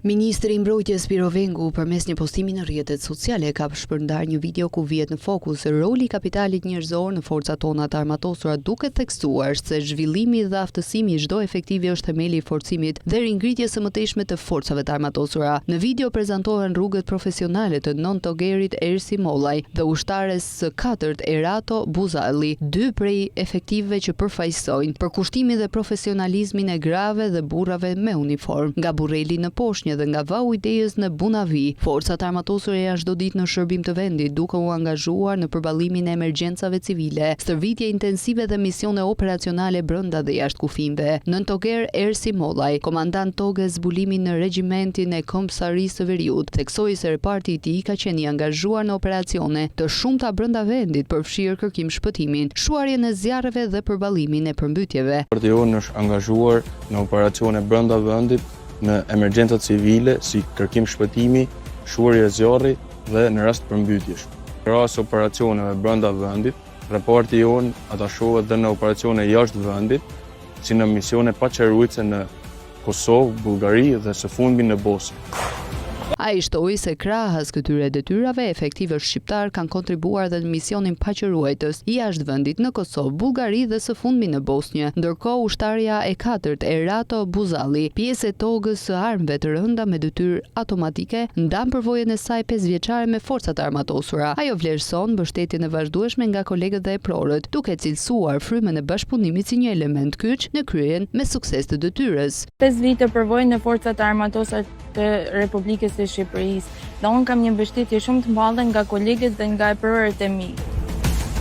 Ministri i Mbrojtjes Piro Vengu përmes një postimi në rrjetet sociale ka shpërndar një video ku vihet në fokus roli i kapitalit njerëzor në forcat tona të armatosura, duke theksuar se zhvillimi dhe aftësimi i çdo efektivi është themeli i forcimit dhe ringritjes së mëtejshme të forcave të armatosura. Në video prezantohen rrugët profesionale të nën togerit Ersi Mollaj dhe ushtares së katërt Erato Buzalli, dy prej efektivëve që përfaqësojnë përkushtimin dhe profesionalizmin e grave dhe burrave me uniform. Nga Burreli në Poshnjë dhe nga Vau Idejës në Bunavi, forcat armatosura janë çdo ditë në shërbim të vendit, duke u angazhuar në përballimin e emergjencave civile, stërvitje intensive dhe misione operacionale brenda dhe jashtë kufimeve. Nën toger Ersi Mollaj, komandant toge zbulimi në regjimentin e Kombësarisë së Veriut, theksoi se reparti i tij ka qenë i angazhuar në operacione të shumta brenda vendit, përfshirë kërkim shpëtimin, shuarjen e zjarreve dhe përballimin e përmbytjeve. Reparti jonë është angazhuar në operacione brenda vendit, në emergjenca civile si kërkim shpëtimi, shuarje zjarri dhe në rast përmbytjesh. Në rast operacioneve brenda vendit, reparti jonë atashohet dhe në operacione jashtë vendit, si në misione paqarruese në Kosovë, Bullgari dhe së fundmi në Bosnjë. Ai shtoi se krahas këtyre detyrave, efektivët shqiptar kanë kontribuar dhe në misionin paqëruetës jashtë vendit në Kosovë, Bullgari dhe së fundmi në Bosnjë, ndërkohë ushtarja e katërt Erato Buzalli, pjesë e togës së armëve të rënda me detyrë automatike, ndan përvojën e saj 5 vjeçare me forcat armatosura. Ajo vlerëson mbështetjen e vazhdueshme nga kolegët dhe eprorët, duke cilësuar frymën e bashkëpunimit si një element kyç në kryen me sukses të detyrës. 5 vite përvojë në forcat armatosura të Republikës së Shqipërisë dhe unë kam një mbështetje shumë të madhe nga kolegët dhe nga eprorët e mi.